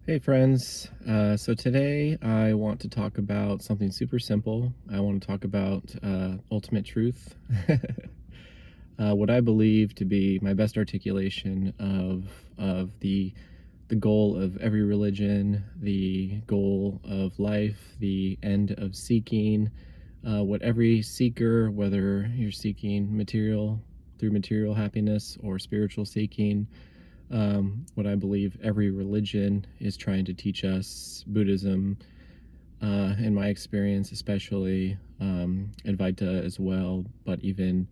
Hey friends, so today I want to talk about something super simple. I want to talk about ultimate truth, what I believe to be my best articulation of the goal of every religion, the goal of life, the end of seeking, what every seeker, whether you're seeking material through material happiness or spiritual seeking, what I believe every religion is trying to teach us. Buddhism, in my experience, especially Advaita as well, but even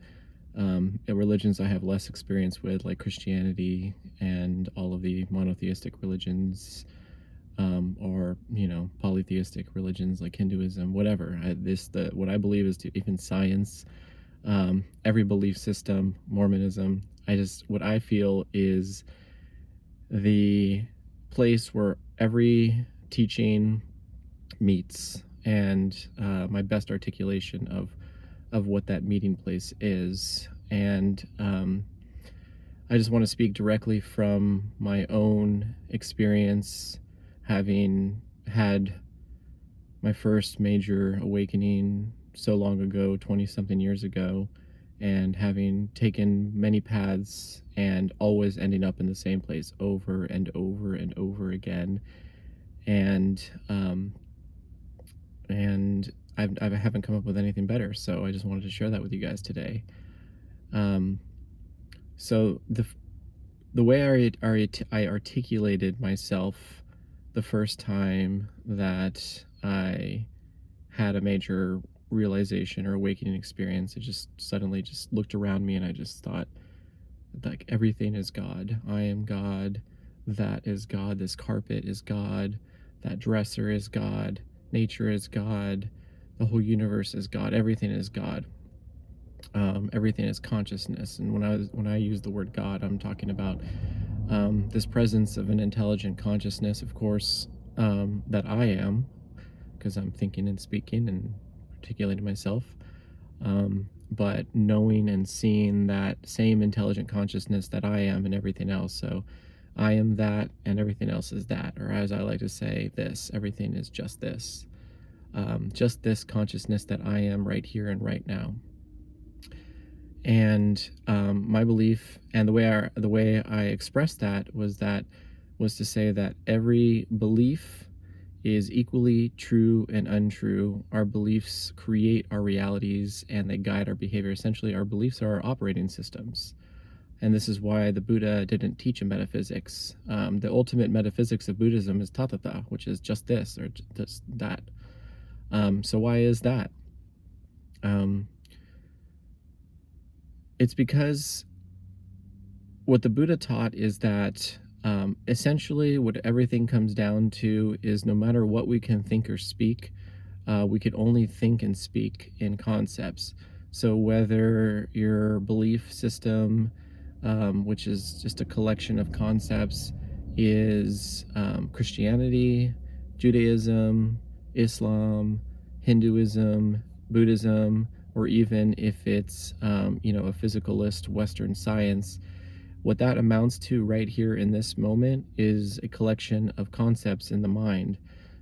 religions I have less experience with, like Christianity and all of the monotheistic religions, or polytheistic religions like Hinduism, whatever. What I believe is to even science, every belief system, Mormonism. What I feel is the place where every teaching meets, and my best articulation of what that meeting place is. And I just want to speak directly from my own experience, having had my first major awakening so long ago, 20 something years ago, and having taken many paths and always ending up in the same place over and over and over again. And and I haven't come up with anything better, so I just wanted to share that with you guys today. Um, so the way I articulated myself the first time that I had a major realization or awakening experience, I just suddenly just looked around me and I just thought, like, everything is God. I am God. That is God. This carpet is God. That dresser is God. Nature is God. The whole universe is God. Everything is God. Everything is consciousness. And when I use the word God, I'm talking about this presence of an intelligent consciousness, of course, that I am, because I'm thinking and speaking and articulating myself. But knowing and seeing that same intelligent consciousness that I am and everything else. So I am that and everything else is that. Or as I like to say, this, everything is just this consciousness that I am right here and right now. And my belief and the way I expressed that was to say that every belief is equally true and untrue. Our beliefs create our realities and they guide our behavior. Essentially, our beliefs are our operating systems. And this is why the Buddha didn't teach a metaphysics. The ultimate metaphysics of Buddhism is tathata, which is just this or just that. So why is that? Um, it's because what the Buddha taught is that essentially what everything comes down to is no matter what we can think or speak, we could only think and speak in concepts. So whether your belief system, which is just a collection of concepts, is Christianity, Judaism, Islam, Hinduism, Buddhism, or even if it's a physicalist Western science, what that amounts to right here in this moment is a collection of concepts in the mind.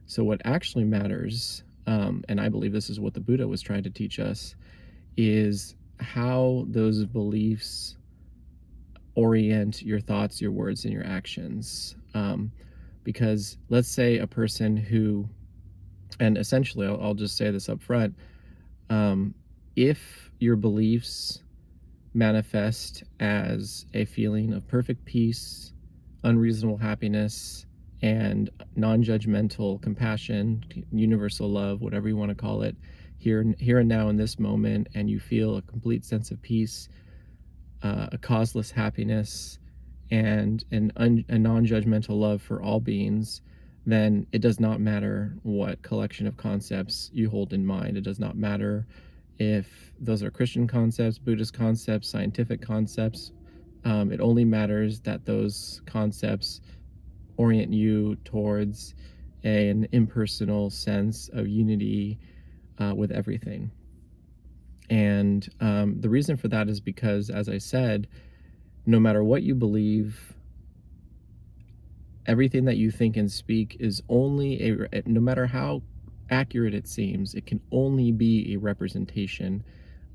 So what actually matters, and I believe this is what the Buddha was trying to teach us, is how those beliefs orient your thoughts, your words, and your actions. Because let's say a person who, and essentially, I'll just say this up front, um, if your beliefs manifest as a feeling of perfect peace, unreasonable happiness, and non-judgmental compassion, universal love, whatever you want to call it, here and now in this moment, and you feel a complete sense of peace, a causeless happiness, and a non-judgmental love for all beings, then it does not matter what collection of concepts you hold in mind. It does not matter if those are Christian concepts, Buddhist concepts, scientific concepts. It only matters that those concepts orient you towards an impersonal sense of unity with everything. And the reason for that is because, as I said, no matter what you believe, Everything that you think and speak is only no matter how accurate it seems, it can only be a representation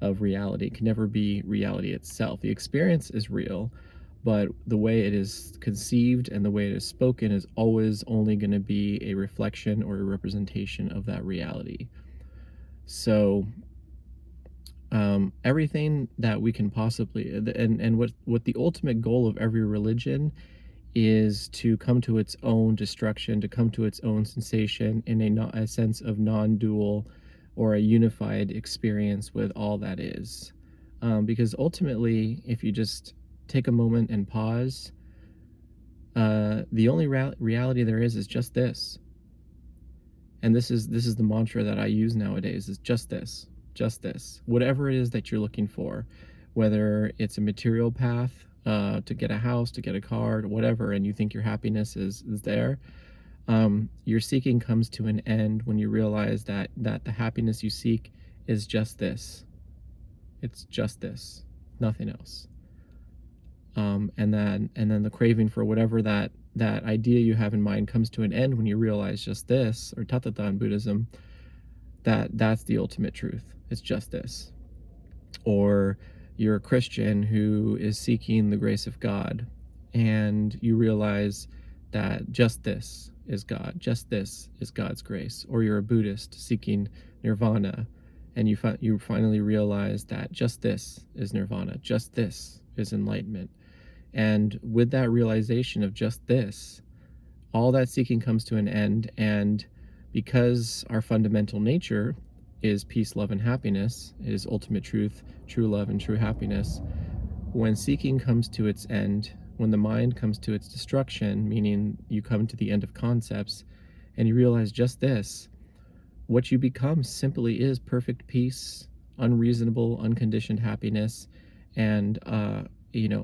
of reality. It can never be reality itself. The experience is real, but the way it is conceived and the way it is spoken is always only going to be a reflection or a representation of that reality. So everything that we can possibly, and what the ultimate goal of every religion is to come to its own destruction, to come to its own sensation in a sense of non-dual or a unified experience with all that is. Because ultimately, if you just take a moment and pause, the only reality there is just this. And this is the mantra that I use nowadays, is just this, just this. Whatever it is that you're looking for, whether it's a material path, to get a house, to get a car, whatever, and you think your happiness is there, your seeking comes to an end when you realize that the happiness you seek is just this. It's just this, nothing else. And then the craving for whatever that idea you have in mind comes to an end when you realize just this, or tathata in Buddhism, that's the ultimate truth. It's just this. Or you're a Christian who is seeking the grace of God, and you realize that just this is God, just this is God's grace. Or you're a Buddhist seeking nirvana, and you finally realize that just this is nirvana, just this is enlightenment. And with that realization of just this, all that seeking comes to an end. And because our fundamental nature is peace, love, and happiness, is ultimate truth, true love, and true happiness, when seeking comes to its end, when the mind comes to its destruction, meaning you come to the end of concepts, and you realize just this, what you become simply is perfect peace, unreasonable, unconditioned happiness, and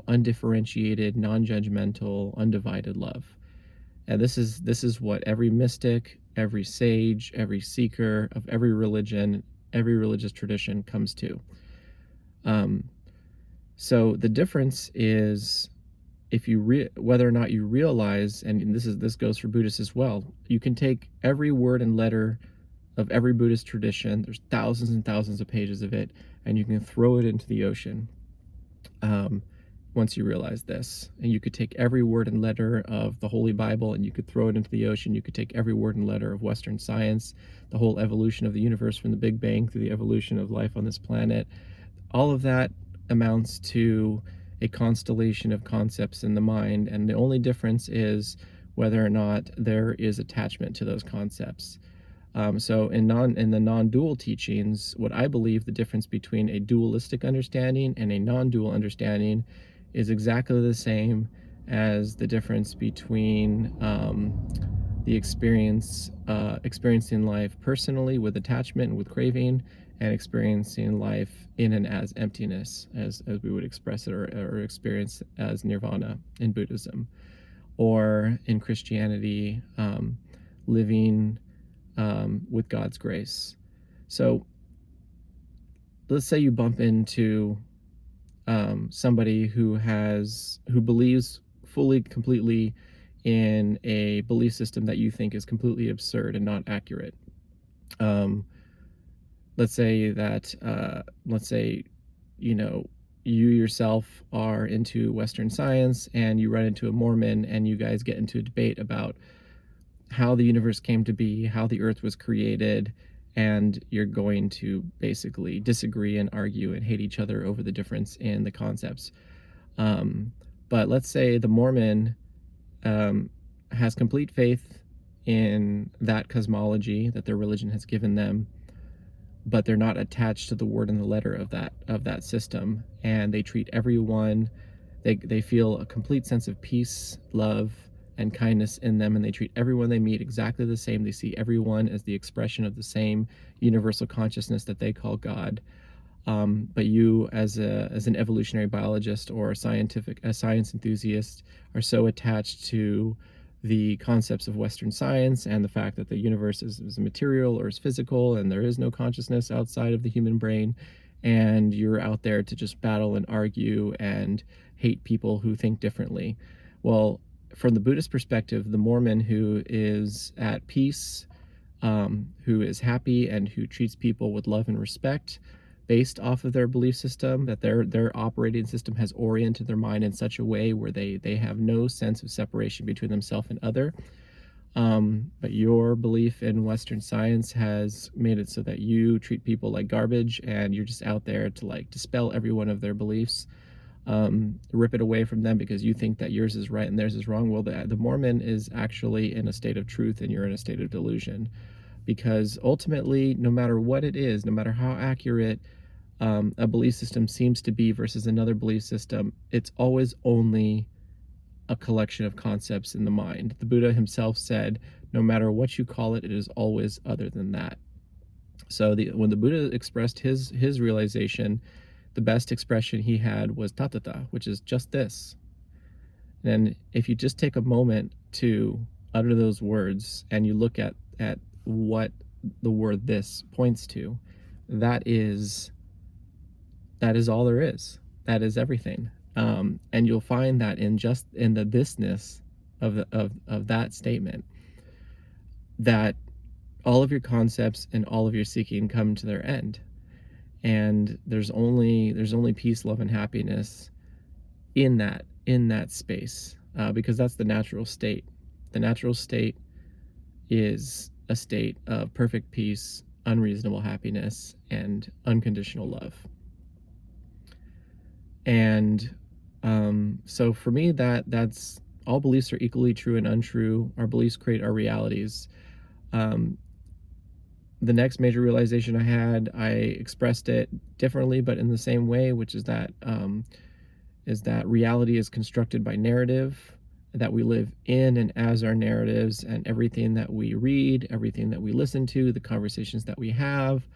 undifferentiated, non-judgmental, undivided love. And this is what every mystic, every sage, every seeker of every religion, every religious tradition comes to. So the difference is, if you whether or not you realize, and this goes for Buddhists as well, you can take every word and letter of every Buddhist tradition. There's thousands and thousands of pages of it, and you can throw it into the ocean. Once you realize this, and you could take every word and letter of the Holy Bible and you could throw it into the ocean. You could take every word and letter of Western science, the whole evolution of the universe from the Big Bang through the evolution of life on this planet. All of that amounts to a constellation of concepts in the mind, and the only difference is whether or not there is attachment to those concepts. So in the non-dual teachings, what I believe the difference between a dualistic understanding and a non-dual understanding is exactly the same as the difference between the experiencing life personally with attachment and with craving, and experiencing life in and as emptiness, as we would express it, or experience as nirvana in Buddhism, or in Christianity, living with God's grace. So let's say you bump into somebody who believes fully, completely in a belief system that you think is completely absurd and not accurate. Let's say you yourself are into Western science, and you run into a Mormon, and you guys get into a debate about how the universe came to be, how the earth was created, and you're going to basically disagree and argue and hate each other over the difference in the concepts. But let's say the Mormon has complete faith in that cosmology that their religion has given them, but they're not attached to the word and the letter of that system, and they treat everyone, they feel a complete sense of peace, love, and kindness in them, and they treat everyone they meet exactly the same. They see everyone as the expression of the same universal consciousness that they call God. But you, as an evolutionary biologist or a science enthusiast, are so attached to the concepts of Western science and the fact that the universe is material or is physical, and there is no consciousness outside of the human brain, and you're out there to just battle and argue and hate people who think differently. Well, from the Buddhist perspective, the Mormon who is at peace, who is happy, and who treats people with love and respect based off of their belief system, that their operating system has oriented their mind in such a way where they have no sense of separation between themselves and other. But your belief in Western science has made it so that you treat people like garbage, and you're just out there to like dispel every one of their beliefs, rip it away from them because you think that yours is right and theirs is wrong. Well, the Mormon is actually in a state of truth, and you're in a state of delusion, because ultimately, no matter what it is, no matter how accurate a belief system seems to be versus another belief system, it's always only a collection of concepts in the mind. The Buddha himself said, no matter what you call it, it is always other than that. So when the Buddha expressed his realization, the best expression he had was tathata, which is just this. And if you just take a moment to utter those words and you look at what the word this points to, that is all there is. That is everything. And you'll find that in the thisness of that statement, that all of your concepts and all of your seeking come to their end. And there's only peace, love, and happiness in that space, because that's the natural state. The natural state is a state of perfect peace, unreasonable happiness, and unconditional love. And so for me, that's all beliefs are equally true and untrue. Our beliefs create our realities. The next major realization I had, I expressed it differently, but in the same way, which is that reality is constructed by narrative, that we live in and as our narratives, and everything that we read, everything that we listen to, the conversations that we have,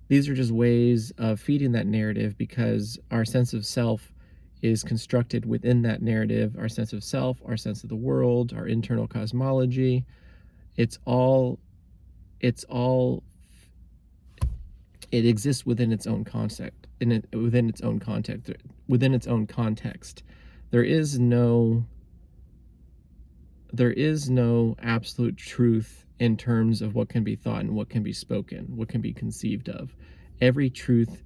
these are just ways of feeding that narrative, because our sense of self is constructed within that narrative. Our sense of self, our sense of the world, our internal cosmology, it exists within its own concept, within its own context, within its own context. There is no absolute truth in terms of what can be thought and what can be spoken, what can be conceived of. Every truth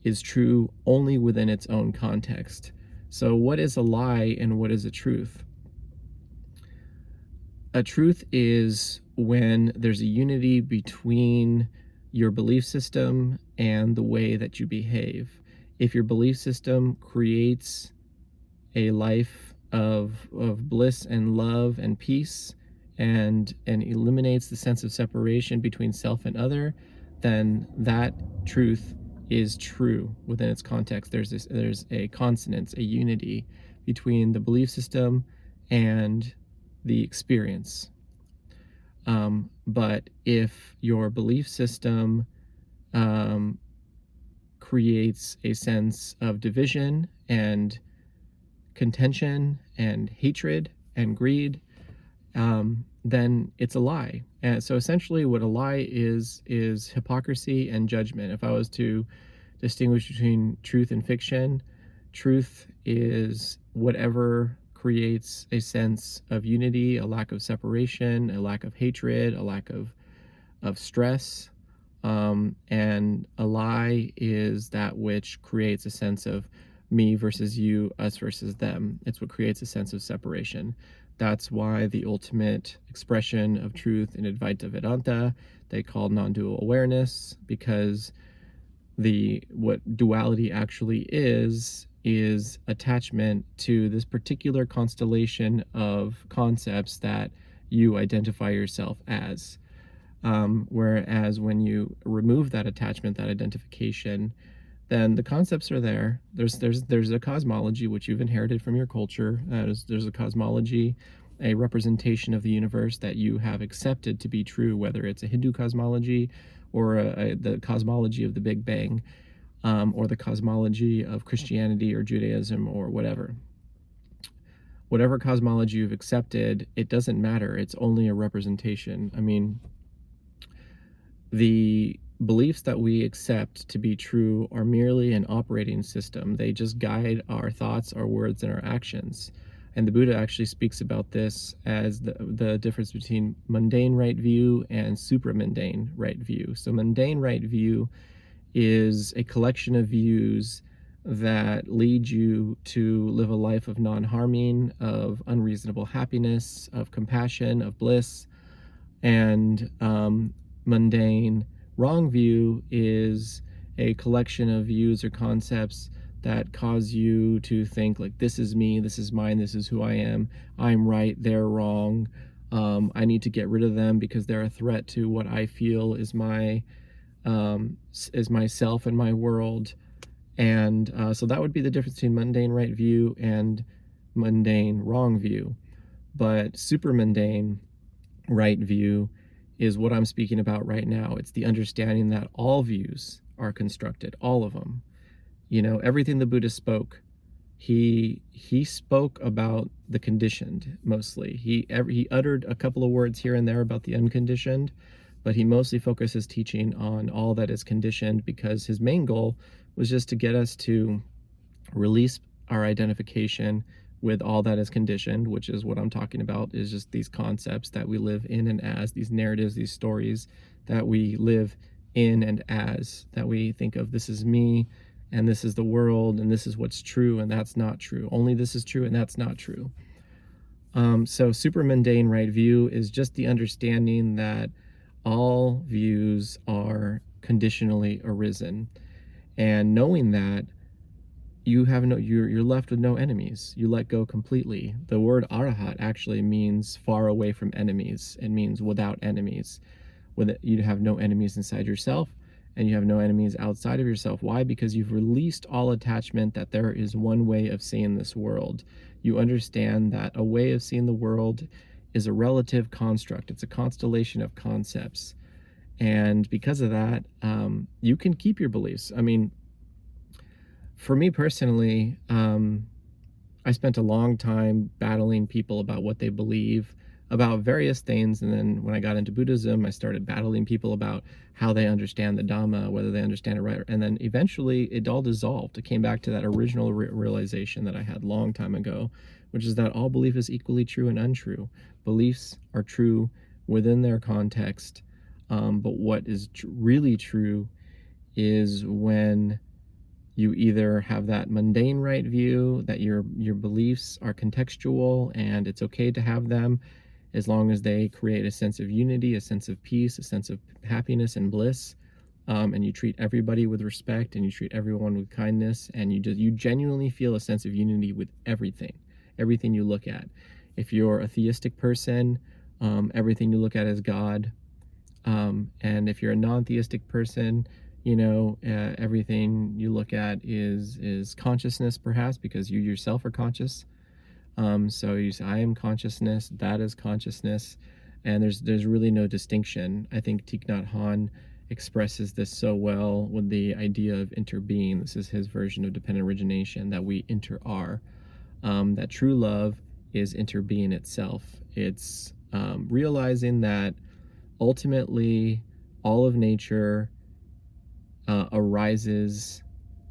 is true only within its own context. So what is a lie and what is a truth? A truth is when there's a unity between your belief system and the way that you behave. If your belief system creates a life of bliss and love and peace, and eliminates the sense of separation between self and other, then that truth is true within its context. There's a consonance, a unity between the belief system and the experience. But if your belief system creates a sense of division and contention and hatred and greed, then it's a lie. And so essentially what a lie is hypocrisy and judgment. If I was to distinguish between truth and fiction, truth is whatever creates a sense of unity, a lack of separation, a lack of hatred, a lack of stress. And a lie is that which creates a sense of me versus you, us versus them. It's what creates a sense of separation. That's why the ultimate expression of truth in Advaita Vedanta they call non-dual awareness, because what duality actually is attachment to this particular constellation of concepts that you identify yourself as. Whereas when you remove that attachment, that identification, then the concepts are there. There's a cosmology which you've inherited from your culture. There's a cosmology, a representation of the universe that you have accepted to be true, whether it's a Hindu cosmology or the cosmology of the Big Bang, or the cosmology of Christianity or Judaism or whatever. Whatever cosmology you've accepted, it doesn't matter. It's only a representation. I mean, the beliefs that we accept to be true are merely an operating system. They just guide our thoughts, our words, and our actions. And the Buddha actually speaks about this as the difference between mundane right view and supramundane right view. So mundane right view is a collection of views that lead you to live a life of non-harming, of unreasonable happiness, of compassion, of bliss. And mundane wrong view is a collection of views or concepts that cause you to think like, this is me, this is mine, this is who I am, I'm right, they're wrong, I need to get rid of them because they're a threat to what I feel is myself and my world. And so that would be the difference between mundane right view and mundane wrong view. But supramundane right view is what I'm speaking about right now. It's the understanding that all views are constructed, all of them. You know, everything the Buddha spoke, he spoke about the conditioned mostly. He uttered a couple of words here and there about the unconditioned, but he mostly focused his teaching on all that is conditioned, because his main goal was just to get us to release our identification with all that is conditioned, which is what I'm talking about, is just these concepts that we live in and as, these narratives, these stories that we live in and as, that we think of, this is me, and this is the world, and this is what's true, and that's not true. Only this is true, and that's not true. So supramundane right view is just the understanding that all views are conditionally arisen. And knowing that, you're left with no enemies. You let go completely. The word arahat actually means far away from enemies. It means without enemies. You have no enemies inside yourself, and you have no enemies outside of yourself. Why? Because you've released all attachment that there is one way of seeing this world. You understand that a way of seeing the world is a relative construct. It's a constellation of concepts. And because of that, you can keep your beliefs. I mean, for me personally, I spent a long time battling people about what they believe about various things. And then when I got into Buddhism, I started battling people about how they understand the Dhamma, whether they understand it right. And then eventually it all dissolved. It came back to that original realization that I had a long time ago, which is that all belief is equally true and untrue. Beliefs are true within their context. But what is really true is when you either have that mundane right view, that your beliefs are contextual and it's okay to have them as long as they create a sense of unity, a sense of peace, a sense of happiness and bliss, and you treat everybody with respect, and you treat everyone with kindness, and you genuinely feel a sense of unity with everything you look at. If you're a theistic person, everything you look at is God. And if you're a non-theistic person, you know, everything you look at is consciousness, perhaps, because you yourself are conscious. So you say, I am consciousness, that is consciousness, and there's really no distinction. I think Thich Nhat Hanh expresses this so well with the idea of interbeing. This is his version of dependent origination, that we inter-are. That true love is interbeing itself. It's realizing that ultimately all of nature arises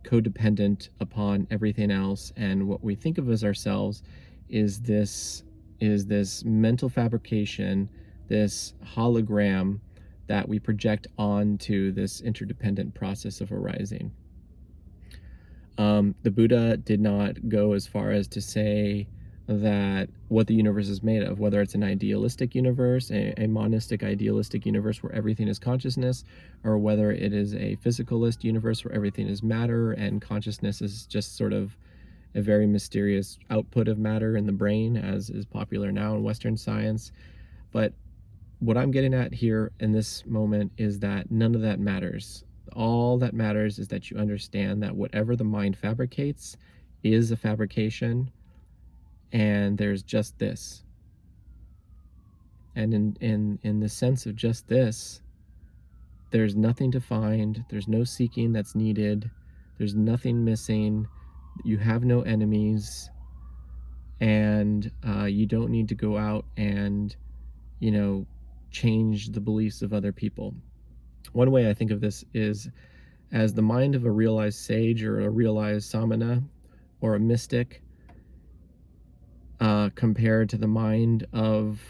codependent upon everything else, and what we think of as ourselves is this mental fabrication, this hologram that we project onto this interdependent process of arising. The Buddha did not go as far as to say that what the universe is made of, whether it's an idealistic universe, a monistic idealistic universe where everything is consciousness, or whether it is a physicalist universe where everything is matter and consciousness is just sort of a very mysterious output of matter in the brain, as is popular now in Western science. But what I'm getting at here in this moment is that none of that matters. All that matters is that you understand that whatever the mind fabricates is a fabrication, and there's just this. And in the sense of just this, there's nothing to find, there's no seeking that's needed, there's nothing missing, you have no enemies, and you don't need to go out and, you know, change the beliefs of other people. One way I think of this is as the mind of a realized sage or a realized samana or a mystic, compared to the mind of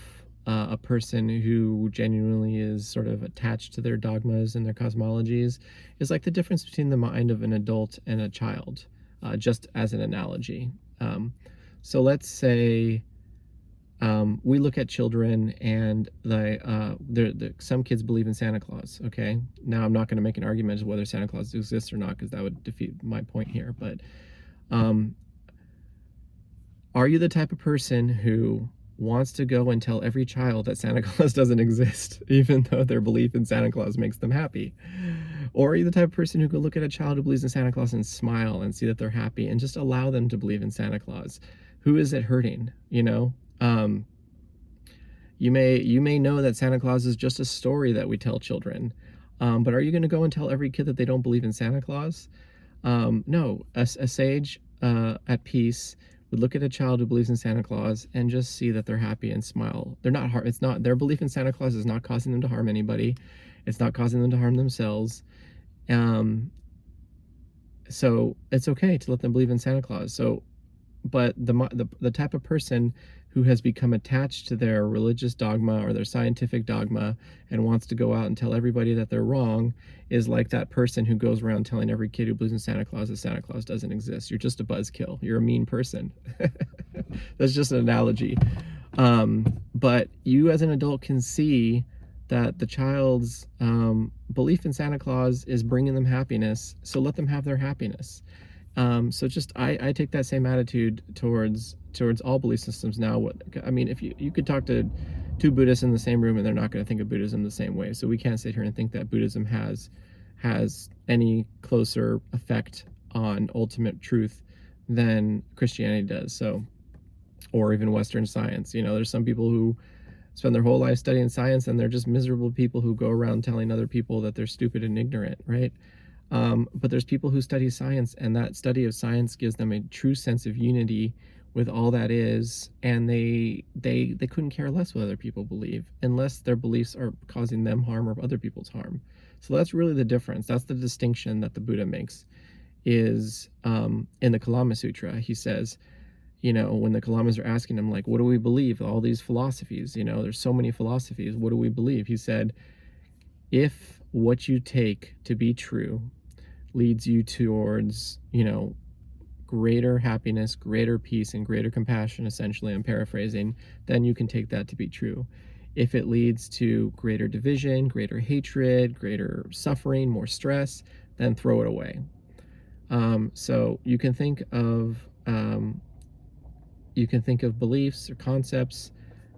a person who genuinely is sort of attached to their dogmas and their cosmologies, is like the difference between the mind of an adult and a child, just as an analogy. Um, so let's say we look at children and some kids believe in Santa Claus. Okay, now I'm not going to make an argument as whether Santa Claus exists or not, because that would defeat my point here. But um, are you the type of person who wants to go and tell every child that Santa Claus doesn't exist, even though their belief in Santa Claus makes them happy? Or are you the type of person who could look at a child who believes in Santa Claus and smile and see that they're happy and just allow them to believe in Santa Claus? Who is it hurting? You know, you may know that Santa Claus is just a story that we tell children, but are you going to go and tell every kid that they don't believe in Santa Claus? No, a sage at peace would look at a child who believes in Santa Claus and just see that they're happy and smile. They're not It's not their belief in Santa Claus is not causing them to harm anybody. It's not causing them to harm themselves. Um, so it's okay to let them believe in Santa Claus. So, but the type of person who has become attached to their religious dogma or their scientific dogma and wants to go out and tell everybody that they're wrong is like that person who goes around telling every kid who believes in Santa Claus that Santa Claus doesn't exist. You're just a buzzkill. You're a mean person. That's just an analogy. But you as an adult can see that the child's belief in Santa Claus is bringing them happiness, so let them have their happiness. So just I take that same attitude towards all belief systems now. What I mean, if you could talk to two Buddhists in the same room and they're not going to think of Buddhism the same way. So we can't sit here and think that Buddhism has any closer effect on ultimate truth than Christianity does. So, or even Western science. You know, there's some people who spend their whole life studying science and they're just miserable people who go around telling other people that they're stupid and ignorant, right? But there's people who study science, and that study of science gives them a true sense of unity with all that is, and they couldn't care less what other people believe, unless their beliefs are causing them harm or other people's harm. So that's really the difference. That's the distinction that the Buddha makes. Is in the Kalama Sutra, he says, you know, when the Kalamas are asking him, like, what do we believe? All these philosophies, you know, there's so many philosophies. What do we believe? He said, if what you take to be true leads you towards, you know, greater happiness, greater peace, and greater compassion, essentially, I'm paraphrasing, then you can take that to be true. If it leads to greater division, greater hatred, greater suffering, more stress, then throw it away. So you can think of beliefs or concepts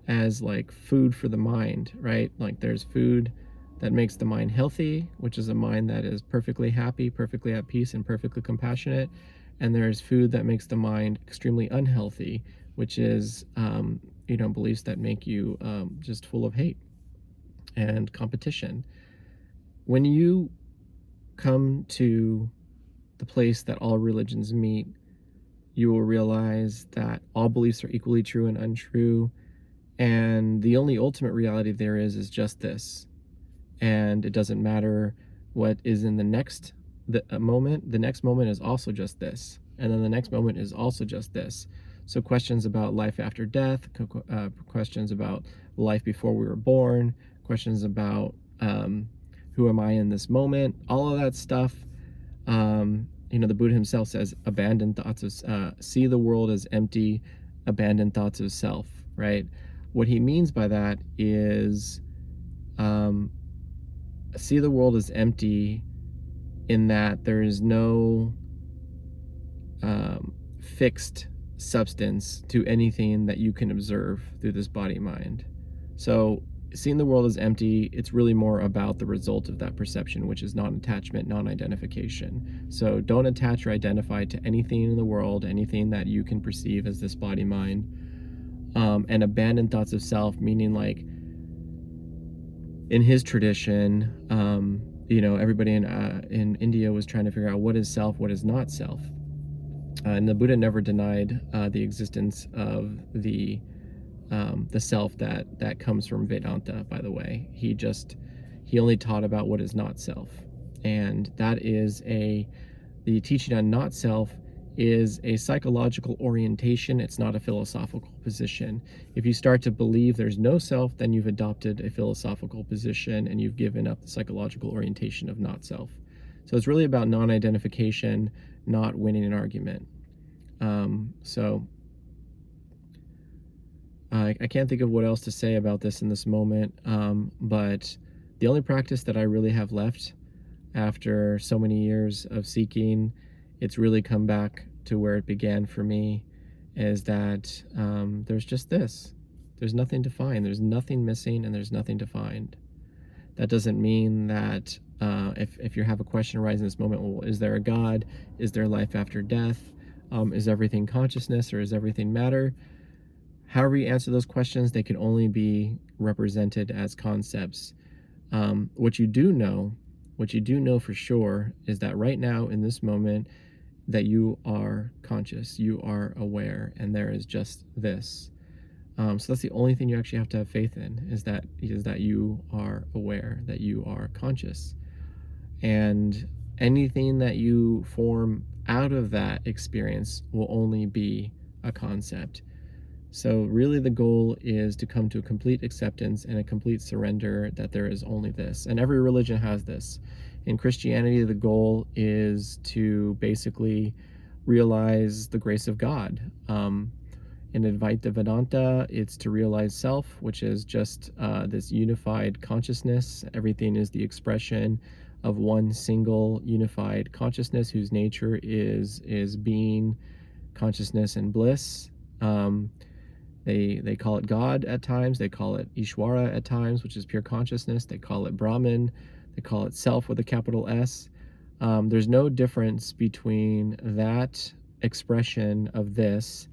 as like food for the mind, right? Like there's food that makes the mind healthy, which is a mind that is perfectly happy, perfectly at peace, and perfectly compassionate. And there's food that makes the mind extremely unhealthy, which is, beliefs that make you just full of hate and competition. When you come to the place that all religions meet, you will realize that all beliefs are equally true and untrue, and the only ultimate reality there is just this. And it doesn't matter what is in the next moment. The next moment is also just this, and then the next moment is also just this. So questions about life after death, questions about life before we were born, questions about who am I in this moment, all of that stuff. The Buddha himself says, abandon thoughts of, see the world as empty, abandon thoughts of self, right? What he means by that is, see the world as empty in that there is no fixed substance to anything that you can observe through this body-mind. So seeing the world as empty, it's really more about the result of that perception, which is non-attachment, non-identification. So don't attach or identify to anything in the world, anything that you can perceive as this body-mind, and abandon thoughts of self, meaning like in his tradition, everybody in India was trying to figure out what is self, what is not self. And the Buddha never denied the existence of the self that comes from Vedanta, by the way. He He only taught about what is not self. And that is the teaching on not self is a psychological orientation. It's not a philosophical position. If you start to believe there's no self, then you've adopted a philosophical position and you've given up the psychological orientation of not self. So it's really about non-identification, not winning an argument. So I can't think of what else to say about this in this moment, but the only practice that I really have left after so many years of seeking, it's really come back to where it began for me, is that there's just this. There's nothing to find. There's nothing missing, and there's nothing to find. That doesn't mean that if you have a question arise in this moment, well, is there a God? Is there life after death? Is everything consciousness, or is everything matter? However you answer those questions, they can only be represented as concepts. What you do know for sure is that right now in this moment that you are conscious, you are aware, and there is just this. So that's the only thing you actually have to have faith in, is that you are aware, that you are conscious. And anything that you form out of that experience will only be a concept. So really the goal is to come to a complete acceptance and a complete surrender that there is only this. And every religion has this. In Christianity, the goal is to basically realize the grace of God. In Advaita Vedanta, it's to realize self, which is just this unified consciousness. Everything is the expression of one single unified consciousness whose nature is being, consciousness, and bliss. They call it God at times. They call it Ishwara at times, which is pure consciousness. They call it Brahman. They call it self with a capital S. There's no difference between that expression of this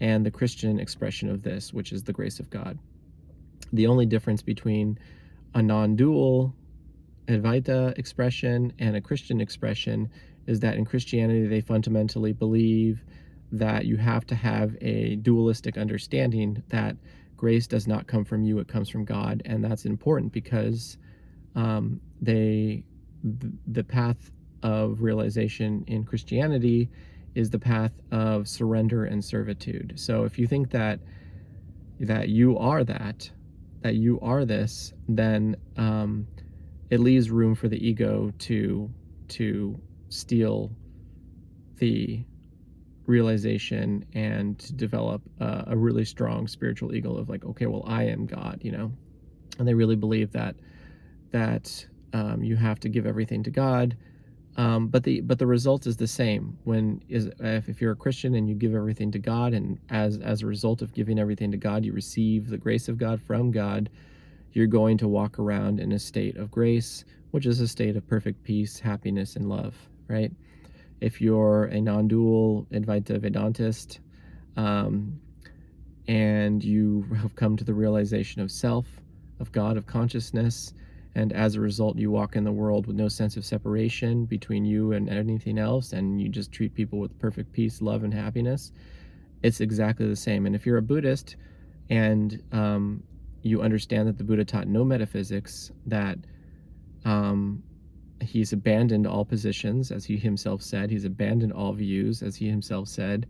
and the Christian expression of this, which is the grace of God. The only difference between a non-dual Advaita expression and a Christian expression is that in Christianity, they fundamentally believe that you have to have a dualistic understanding that grace does not come from you, it comes from God. And that's important because the path of realization in Christianity is the path of surrender and servitude. So if you think that you are that you are this, then it leaves room for the ego to steal the realization and to develop a really strong spiritual ego of like, okay, well, I am God, and they really believe that you have to give everything to God. But the result is the same. If you're a Christian and you give everything to God, and as a result of giving everything to God, you receive the grace of God from God, you're going to walk around in a state of grace, which is a state of perfect peace, happiness, and love, right? If you're a non-dual Advaita Vedantist, and you have come to the realization of self, of God, of consciousness, and as a result you walk in the world with no sense of separation between you and anything else, and you just treat people with perfect peace, love, and happiness, it's exactly the same. And if you're a Buddhist and you understand that the Buddha taught no metaphysics, that he's abandoned all positions, as he himself said, he's abandoned all views, as he himself said,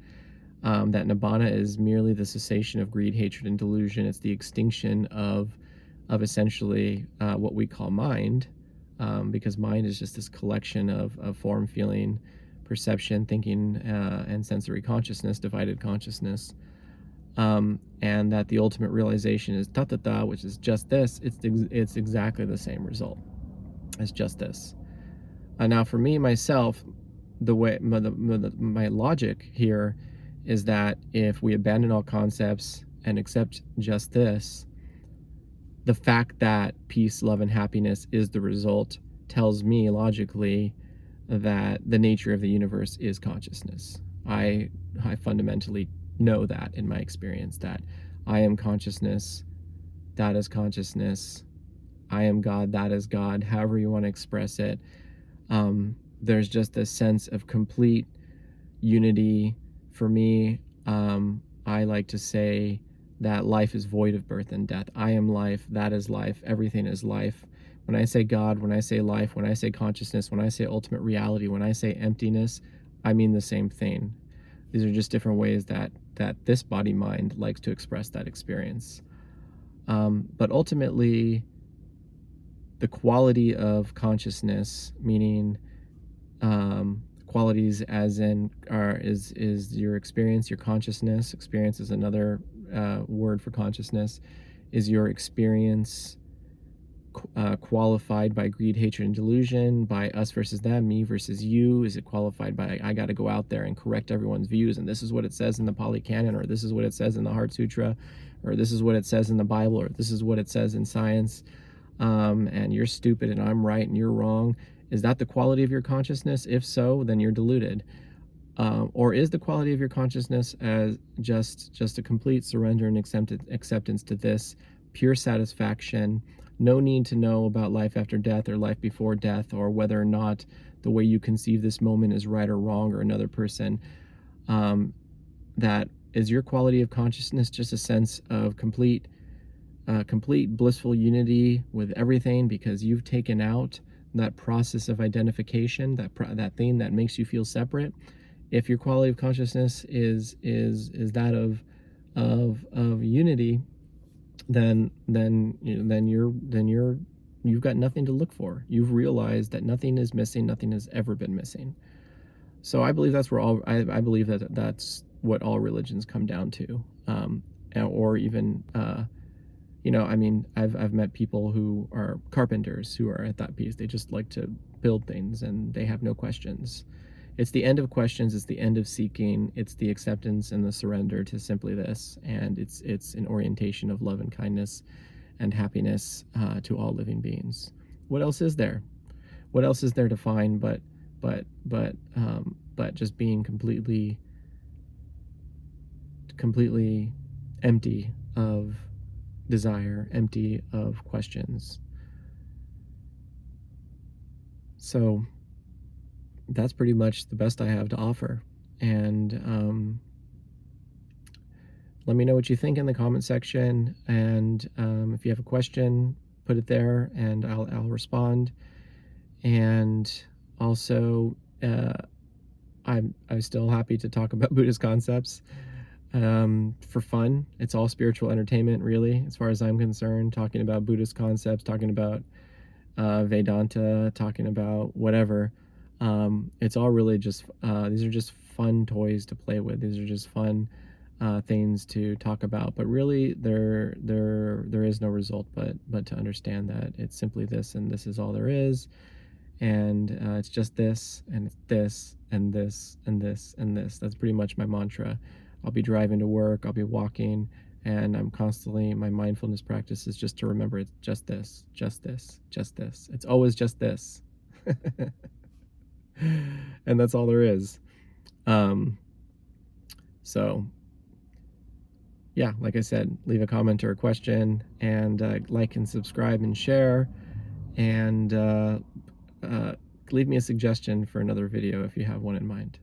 that Nibbana is merely the cessation of greed, hatred, and delusion. It's the extinction of essentially what we call mind, because mind is just this collection of form, feeling, perception, thinking, and sensory consciousness, divided consciousness, and that the ultimate realization is tathata, which is just this. It's exactly the same result. It's just this. Now, for me, myself, the way my logic here is that if we abandon all concepts and accept just this, the fact that peace, love, and happiness is the result tells me logically that the nature of the universe is consciousness. I fundamentally know that in my experience, that I am consciousness, that is consciousness, I am God, that is God, however you want to express it. There's just this sense of complete unity. For me, I like to say that life is void of birth and death. I am life, that is life, everything is life. When I say God, when I say life, when I say consciousness, when I say ultimate reality, when I say emptiness, I mean the same thing. These are just different ways that this body mind likes to express that experience. But ultimately, the quality of consciousness, meaning qualities as in is your experience, your consciousness. Experience is another word for consciousness. Is your experience qualified by greed, hatred, and delusion, by us versus them, me versus you? Is it qualified by I got to go out there and correct everyone's views, and this is what it says in the Pali Canon, or this is what it says in the Heart Sutra, or this is what it says in the Bible, or this is what it says in science, and you're stupid and I'm right and you're wrong? Is that the quality of your consciousness? If so, then you're deluded. Or is the quality of your consciousness as just a complete surrender and acceptance to this, pure satisfaction, no need to know about life after death or life before death, or whether or not the way you conceive this moment is right or wrong, or another person? That is your quality of consciousness, just a sense of complete blissful unity with everything, because you've taken out that process of identification, that thing that makes you feel separate. If your quality of consciousness is that of unity, then you've got nothing to look for. You've realized that nothing is missing, nothing has ever been missing. So I believe that's where I believe that's what all religions come down to, or even I mean, I've met people who are carpenters who are at that piece. They just like to build things and they have no questions. It's the end of questions, it's the end of seeking, it's the acceptance and the surrender to simply this, and it's an orientation of love and kindness and happiness to all living beings. What else is there? What else is there to find but just being completely empty of desire, empty of questions? So that's pretty much the best I have to offer. And let me know what you think in the comment section. And if you have a question, put it there and I'll respond. And also, I'm still happy to talk about Buddhist concepts for fun. It's all spiritual entertainment, really, as far as I'm concerned. Talking about Buddhist concepts, talking about Vedanta, talking about whatever. It's all really just these are just fun toys to play with. These are just fun things to talk about. But really, there is no result but to understand that it's simply this, and this is all there is. And it's just this, and it's this, and this, and this, and this. That's pretty much my mantra. I'll be driving to work, I'll be walking, and I'm constantly, my mindfulness practice is just to remember it's just this, just this, just this. It's always just this. And that's all there is. So, yeah, like I said, leave a comment or a question, and like and subscribe and share, and leave me a suggestion for another video if you have one in mind.